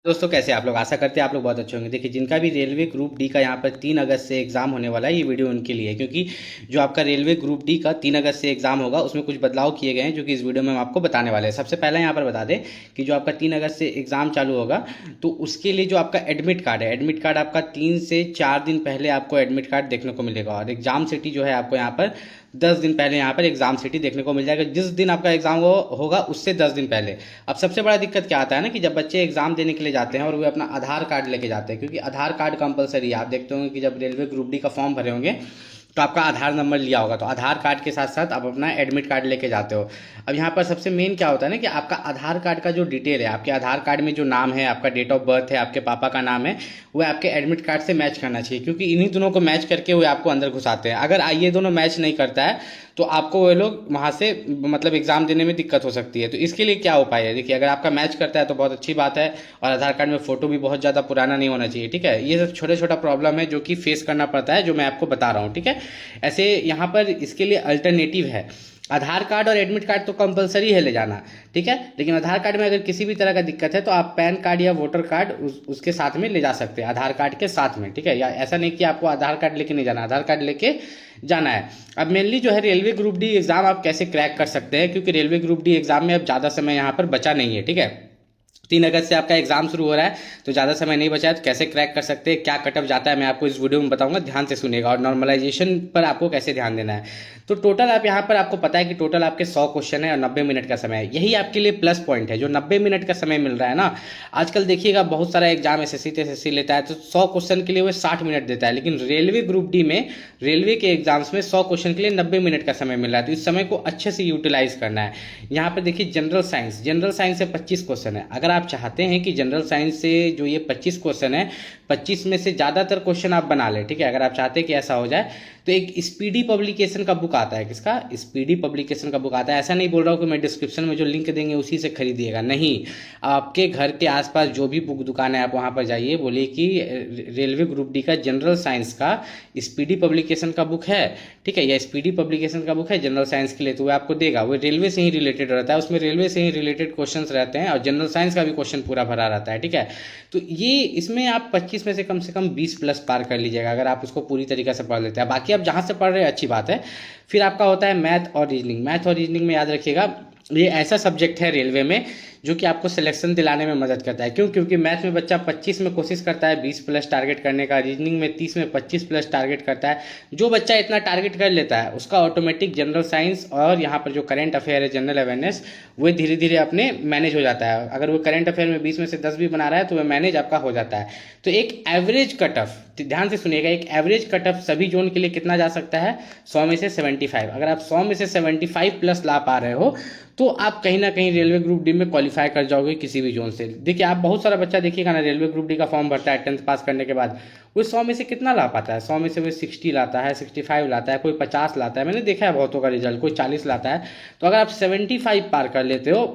दोस्तों कैसे आप लोग, आशा करते हैं आप लोग बहुत अच्छे होंगे। देखिए, जिनका भी रेलवे ग्रुप डी का यहाँ पर 3 अगस्त से एग्ज़ाम होने वाला है, ये वीडियो उनके लिए है। क्योंकि जो आपका रेलवे ग्रुप डी का 3 अगस्त से एग्ज़ाम होगा उसमें कुछ बदलाव किए गए हैं, जो कि इस वीडियो में हम आपको बताने वाले हैं। सबसे पहले यहाँ पर बता दें कि जो आपका 3 अगस्त से एग्ज़ाम चालू होगा, तो उसके लिए जो आपका एडमिट कार्ड है, एडमिट कार्ड आपका 3 से 4 दिन पहले आपको एडमिट कार्ड देखने को मिलेगा। और एग्ज़ाम सिटी जो है आपको यहाँ पर 10 दिन पहले यहाँ पर एग्ज़ाम सिटी देखने को मिल जाएगा। जिस दिन आपका एग्ज़ाम होगा उससे 10 दिन पहले। अब सबसे बड़ा दिक्कत क्या आता है ना, कि जब बच्चे एग्ज़ाम देने के लिए जाते हैं और वे अपना आधार कार्ड लेके जाते हैं, क्योंकि आधार कार्ड कंपलसरी है। आप देखते होंगे कि जब रेलवे ग्रुप डी का फॉर्म भरे होंगे तो आपका आधार नंबर लिया होगा, तो आधार कार्ड के साथ साथ आप अपना एडमिट कार्ड लेके जाते हो। अब यहाँ पर सबसे मेन क्या होता है ना, कि आपका आधार कार्ड का जो डिटेल है, आपके आधार कार्ड में जो नाम है, आपका डेट ऑफ बर्थ है, आपके पापा का नाम है, वो आपके एडमिट कार्ड से मैच करना चाहिए। क्योंकि इन्हीं दोनों को मैच करके वो आपको अंदर घुसाते हैं। अगर ये दोनों मैच नहीं करता है तो आपको वो लोग वहाँ से मतलब एग्ज़ाम देने में दिक्कत हो सकती है। तो इसके लिए क्या उपाय है, देखिए, अगर आपका मैच करता है तो बहुत अच्छी बात है। और आधार कार्ड में फ़ोटो भी बहुत ज़्यादा पुराना नहीं होना चाहिए, ठीक है। ये सब छोटा छोटा प्रॉब्लम है जो कि फेस करना पड़ता है, जो मैं आपको बता रहा हूँ, ठीक है। ऐसे यहाँ पर इसके लिए अल्टरनेटिव है। आधार कार्ड और एडमिट कार्ड तो कंपलसरी है ले जाना, ठीक है। लेकिन आधार कार्ड में अगर किसी भी तरह का दिक्कत है तो आप पैन कार्ड या वोटर कार्ड उसके साथ में ले जा सकते हैं, आधार कार्ड के साथ में, ठीक है। या ऐसा नहीं कि आपको आधार कार्ड लेके नहीं जाना, आधार कार्ड लेके जाना है। अब मेनली जो है रेलवे ग्रुप डी एग्ज़ाम आप कैसे क्रैक कर सकते हैं, क्योंकि रेलवे ग्रुप डी एग्ज़ाम में अब ज़्यादा समय यहाँ पर बचा नहीं है, ठीक है। 3 अगस्त से आपका एग्जाम शुरू हो रहा है, तो ज़्यादा समय नहीं बचा है। तो कैसे क्रैक कर सकते हैं, क्या कटअप जाता है, मैं आपको इस वीडियो में बताऊंगा, ध्यान से सुनिएगा। और नॉर्मलाइजेशन पर आपको कैसे ध्यान देना है। तो टोटल आप यहाँ पर आपको पता है कि टोटल आपके 100 क्वेश्चन है और 90 मिनट का समय है। यही आपके लिए प्लस पॉइंट है, जो 90 मिनट का समय मिल रहा है ना। आजकल देखिएगा बहुत सारा एग्जाम एसएससी टीएसएससी लेता है, तो 100 क्वेश्चन के लिए वो 60 मिनट देता है। लेकिन रेलवे ग्रुप डी में, रेलवे के एग्जाम्स में 100 क्वेश्चन के लिए 90 मिनट का समय मिल रहा है। तो इस समय को अच्छे से यूटिलाइज करना है। यहाँ पर देखिए, जनरल साइंस से 25 क्वेश्चन है। अगर आप चाहते हैं कि जनरल साइंस से जो ये 25 क्वेश्चन है, 25 में से ज़्यादातर क्वेश्चन आप बना लें, ठीक है। अगर आप चाहते हैं कि ऐसा हो जाए, तो एक स्पीडी पब्लिकेशन का बुक आता है। किसका? स्पीडी पब्लिकेशन का बुक आता है। ऐसा नहीं बोल रहा हूँ कि मैं डिस्क्रिप्शन में जो लिंक देंगे उसी से खरीदिएगा, नहीं। आपके घर के आसपास जो भी बुक दुकान है, आप वहाँ पर जाइए, बोलिए कि रेलवे ग्रुप डी का जनरल साइंस का स्पीडी पब्लिकेशन का बुक है, ठीक है, या स्पीडी पब्लिकेशन का बुक है जनरल साइंस के लिए, तो वो आपको देगा। वो रेलवे से ही रिलेटेड रहता है, उसमें रेलवे से ही रिलेटेड क्वेश्चन रहते हैं और जनरल साइंस का भी क्वेश्चन पूरा भरा रहता है, ठीक है। तो ये इसमें आप 25 में से कम 20 प्लस पार कर लीजिएगा, अगर आप उसको पूरी तरीके से पढ़ लेते हैं। बाकी आप जहाँ से पढ़ रहे हैं अच्छी बात है। फिर आपका होता है मैथ और रीजनिंग में याद रखिएगा, ये ऐसा सब्जेक्ट है रेलवे में जो कि आपको सिलेक्शन दिलाने में मदद करता है। क्यों? क्योंकि मैथ में बच्चा 25 में कोशिश करता है 20 प्लस टारगेट करने का, रीजनिंग में 30 में 25 प्लस टारगेट करता है। जो बच्चा इतना टारगेट कर लेता है उसका ऑटोमेटिक जनरल साइंस और यहाँ पर जो करंट अफेयर है, जनरल अवेयरनेस, वो धीरे धीरे अपने मैनेज हो जाता है। अगर वो करंट अफेयर में 20 में से 10 भी बना रहा है तो वह मैनेज आपका हो जाता है। तो एक एवरेज कटऑफ, ध्यान से सुनिएगा, एक एवरेज कटऑफ सभी जोन के लिए कितना जा सकता है? 100 में से 75। अगर आप 100 में से 75 प्लस ला पा रहे हो तो आप कहीं ना कहीं रेलवे ग्रुप डी में क्वालिफाई कर जाओगे किसी भी जोन से। देखिए, आप बहुत सारा बच्चा देखिएगा ना, रेलवे ग्रुप डी का फॉर्म भरता है 10th पास करने के बाद, वो 100 में से कितना ला पाता है? 100 में से वो 60 लाता है, 65 लाता है, कोई 50 लाता है। मैंने देखा है बहुतों का रिजल्ट, कोई 40 लाता है। तो अगर आप 75 पार कर लेते हो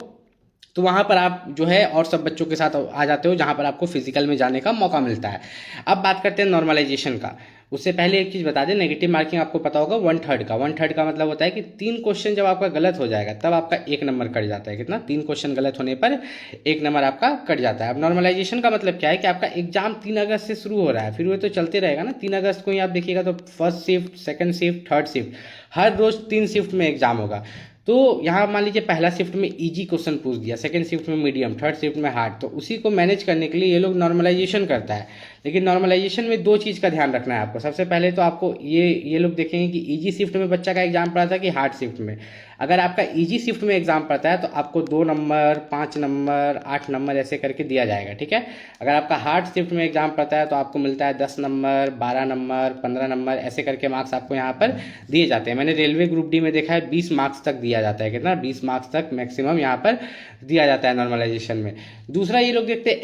तो वहाँ पर आप जो है और सब बच्चों के साथ आ जाते हो, जहाँ पर आपको फिजिकल में जाने का मौका मिलता है। अब बात करते हैं नॉर्मलाइजेशन का। उससे पहले एक चीज़ बता दें, नेगेटिव मार्किंग आपको पता होगा 1/3 का। 1/3 का मतलब होता है कि 3 क्वेश्चन जब आपका गलत हो जाएगा तब आपका 1 नंबर कट जाता है। कितना? 3 क्वेश्चन गलत होने पर 1 नंबर आपका कट जाता है। अब नॉर्मलाइजेशन का मतलब क्या है, कि आपका एग्जाम 3 अगस्त से शुरू हो रहा है, फिर वो तो चलते रहेगा ना। 3 अगस्त को ही आप देखिएगा तो first shift, second shift, third shift, हर रोज 3 शिफ्ट में एग्जाम होगा। तो यहाँ मान लीजिए पहला शिफ्ट में इजी क्वेश्चन पूछ दिया, सेकंड शिफ्ट में मीडियम, थर्ड शिफ्ट में हार्ड, तो उसी को मैनेज करने के लिए ये लोग नॉर्मलाइजेशन करता है। लेकिन नॉर्मलाइजेशन में 2 चीज़ का ध्यान रखना है आपको। सबसे पहले तो आपको ये लोग देखेंगे कि इजी शिफ्ट में बच्चा का एग्जाम पड़ा था कि हार्ड शिफ्ट में। अगर आपका इजी शिफ्ट में एग्जाम पड़ता है तो आपको 2 नंबर, 5 नंबर, 8 नंबर ऐसे करके दिया जाएगा, ठीक है। अगर आपका हार्ड शिफ्ट में एग्जाम पड़ता है तो आपको मिलता है 10 नंबर, 12 नंबर, 15 नंबर, ऐसे करके मार्क्स आपको यहाँ पर दिए जाते हैं। मैंने रेलवे ग्रुप डी में देखा है 20 मार्क्स तक दिया जाता है। कितना? 20 मार्क्स तक मैक्सिमम यहाँ पर दिया जाता है नॉर्मलाइजेशन में। दूसरा ये लोग देखते हैं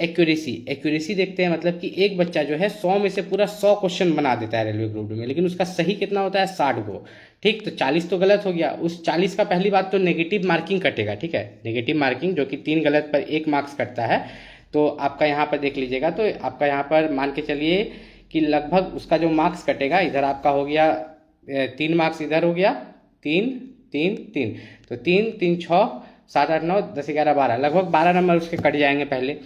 एक्यूरेसी देखते हैं, मतलब कि एक बच्चा जो है 100 में से पूरा 100 क्वेश्चन बना देता है रेलवे ग्रुप डी में, लेकिन उसका सही कितना होता है? 60 गो, ठीक। तो 40 तो गलत हो गया। उस 40 का पहली बात तो नेगेटिव मार्किंग कटेगा, ठीक है। नेगेटिव मार्किंग जो कि 3 गलत पर 1 मार्क्स कटता है। तो आपका यहाँ पर देख लीजिएगा, तो आपका यहाँ पर मान के चलिए कि लगभग उसका जो मार्क्स कटेगा, इधर आपका हो गया 3 मार्क्स, इधर हो गया 3 3 3, तो 3 3 6 7 8 9 10 11 12, लगभग 12 नंबर उसके कट जाएंगे पहले।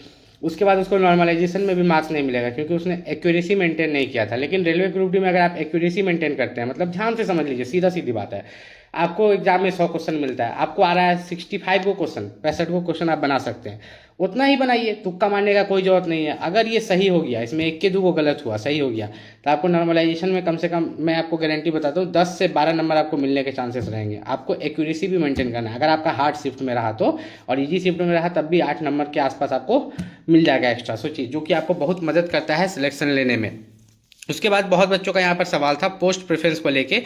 उसके बाद उसको नॉर्मलाइजेशन में भी मार्क्स नहीं मिलेगा क्योंकि उसने एक्यूरेसी मेंटेन नहीं किया था। लेकिन रेलवे ग्रुप डी में अगर आप एक्यूरेसी मेंटेन करते हैं, मतलब ध्यान से समझ लीजिए, सीधा सीधी बात है, आपको एग्जाम में 100 क्वेश्चन मिलता है, आपको आ रहा है 65 को क्वेश्चन, 65 को क्वेश्चन आप बना सकते हैं, उतना ही बनाइए, तुक्का मारने का कोई जरूरत नहीं है। अगर ये सही हो गया, इसमें 1 के 2 को गलत हुआ, सही हो गया, तो आपको नॉर्मलाइजेशन में कम से कम मैं आपको गारंटी बताता हूँ 10 से 12 नंबर आपको मिलने के चांसेस रहेंगे। आपको एक्यूरेसी भी मेंटेन करना है। अगर आपका हार्ड शिफ्ट में रहा तो, और इजी शिफ्ट में रहा तब भी 8 नंबर के आसपास आपको मिल जाएगा एक्स्ट्रा। सोचिए, जो कि आपको बहुत मदद करता है सिलेक्शन लेने में। उसके बाद बहुत बच्चों का यहाँ पर सवाल था पोस्ट प्रेफरेंस को लेके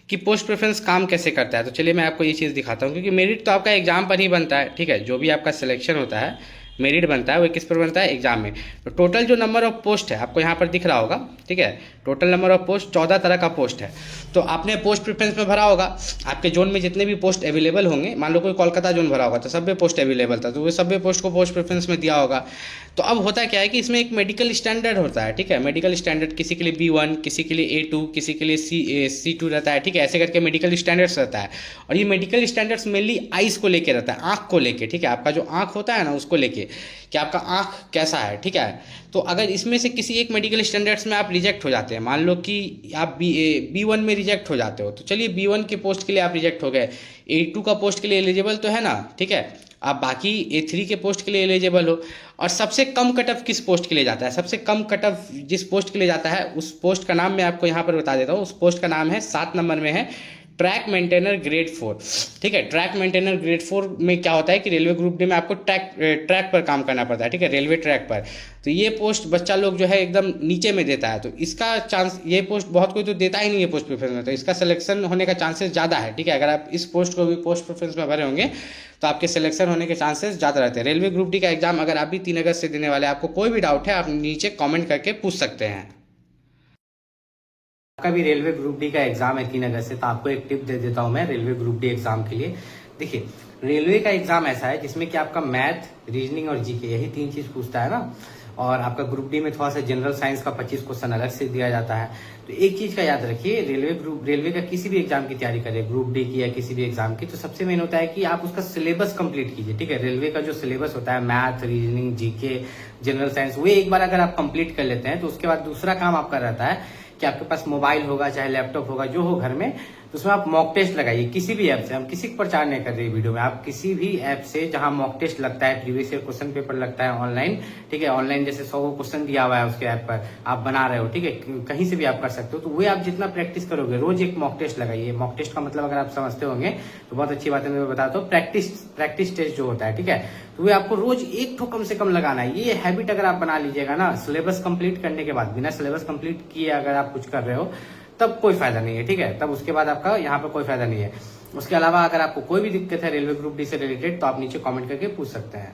कि पोस्ट प्रेफरेंस काम कैसे करता है। तो चलिए मैं आपको ये चीज़ दिखाता हूँ, क्योंकि मेरिट तो आपका एग्जाम पर ही बनता है, ठीक है। जो भी आपका सिलेक्शन होता है, मेरिट बनता है, वो किस पर बनता है, एग्जाम में। तो टोटल जो नंबर ऑफ पोस्ट है आपको यहाँ पर दिख रहा होगा, ठीक है। टोटल नंबर ऑफ पोस्ट 14 तरह का पोस्ट है। तो आपने पोस्ट प्रेफरेंस में भरा होगा, आपके जोन में जितने भी पोस्ट अवेलेबल होंगे, मान लो कोई कोलकाता जोन भरा होगा तो सब पोस्ट अवेलेबल था, तो वो सब पोस्ट को पोस्ट प्रेफरेंस में दिया होगा। तो अब होता क्या है कि इसमें एक मेडिकल स्टैंडर्ड होता है, ठीक है। मेडिकल स्टैंडर्ड किसी के लिए B1, किसी के लिए A2, किसी के लिए C2 रहता है, ठीक है। ऐसे करके मेडिकल स्टैंडर्ड्स रहता है। और ये मेडिकल स्टैंडर्ड्स मेनली आइज को लेके रहता है, आँख को लेके, ठीक है। आपका जो आँख होता है ना, उसको लेके कि आपका आँख कैसा है, ठीक है। तो अगर इसमें से किसी एक मेडिकल स्टैंडर्ड्स में आप रिजेक्ट हो जाते हैं, मान लो कि आप B1 में रिजेक्ट हो जाते हो, तो चलिए B1 के पोस्ट के लिए आप रिजेक्ट हो गए, A2 का पोस्ट के लिए एलिजिबल तो है ना, ठीक है। आप बाकी A3 के पोस्ट के लिए एलिजिबल हो। और सबसे कम कट ऑफ किस पोस्ट के लिए जाता है, सबसे कम कट ऑफ जिस पोस्ट के लिए जाता है, उस पोस्ट का नाम मैं आपको यहाँ पर बता देता हूँ। उस पोस्ट का नाम है 7 नंबर में है ट्रैक मेंटेनर ग्रेड 4, ठीक है। ट्रैक मेंटेनर ग्रेड 4 में क्या होता है कि रेलवे ग्रुप डी में आपको ट्रैक पर काम करना पड़ता है, ठीक है, रेलवे ट्रैक पर। तो ये पोस्ट बच्चा लोग जो है एकदम नीचे में देता है, तो इसका चांस, ये पोस्ट बहुत कोई तो देता ही नहीं है पोस्ट प्रेफरेंस में, तो इसका सिलेक्शन होने का चांसेस ज़्यादा है, ठीक है। अगर आप इस पोस्ट को भी पोस्ट प्रेफरेंस में भरे होंगे तो आपके सिलेक्शन होने के चांसेस ज़्यादा रहते हैं। रेलवे ग्रुप डी का एग्जाम अगर आप भी 3 अगस्त से देने वाले, आपको कोई भी डाउट है आप नीचे कॉमेंट करके पूछ सकते हैं। आपका भी रेलवे ग्रुप डी का एग्जाम है 3 अगस्त से, तो आपको एक टिप दे देता हूं मैं रेलवे ग्रुप डी एग्जाम के लिए। देखिए, रेलवे का एग्जाम ऐसा है जिसमें कि आपका मैथ, रीजनिंग और जीके, यही 3 चीज पूछता है ना। और आपका ग्रुप डी में थोड़ा सा जनरल साइंस का 25 क्वेश्चन अलग से दिया जाता है। तो एक चीज का याद रखिए, रेलवे का किसी भी एग्जाम की तैयारी करें, ग्रुप डी की या किसी भी एग्जाम की, तो सबसे मेन होता है कि आप उसका सिलेबस कंप्लीट कीजिए, ठीक है। रेलवे का जो सिलेबस होता है, math, reasoning, GK, general science, वो एक बार अगर आप कंप्लीट कर लेते हैं तो उसके बाद दूसरा काम आपका रहता है कि आपके पास मोबाइल होगा, चाहे लैपटॉप होगा, जो हो घर में, तो उसमें आप मॉक टेस्ट लगाइए किसी भी ऐप से। हम किसी को प्रचार नहीं कर रहे वीडियो में, आप किसी भी ऐप से जहां मॉक टेस्ट लगता है, प्रीवियस ईयर क्वेश्चन पेपर लगता है ऑनलाइन, ठीक है। ऑनलाइन जैसे 100 क्वेश्चन दिया हुआ है उसके ऐप पर, आप बना रहे हो, ठीक है, कहीं से भी आप कर सकते हो। तो वो आप जितना प्रैक्टिस करोगे, रोज एक मॉक टेस्ट लगाइए। मॉक टेस्ट का मतलब अगर आप समझते होंगे तो बहुत अच्छी बात है, मैं बताता हूँ। प्रैक्टिस टेस्ट जो होता है, ठीक है, तो वो आपको रोज एक ठो कम से कम लगाना है। ये हैबिट अगर आप बना लीजिएगा ना, सिलेबस कंप्लीट करने के बाद, बिना सिलेबस कंप्लीट किए अगर आप कुछ कर रहे हो तब कोई फायदा नहीं है, ठीक है। तब उसके बाद आपका यहाँ पर कोई फायदा नहीं है। उसके अलावा अगर आपको कोई भी दिक्कत है रेलवे ग्रुप डी से रिलेटेड तो आप नीचे कमेंट करके पूछ सकते हैं।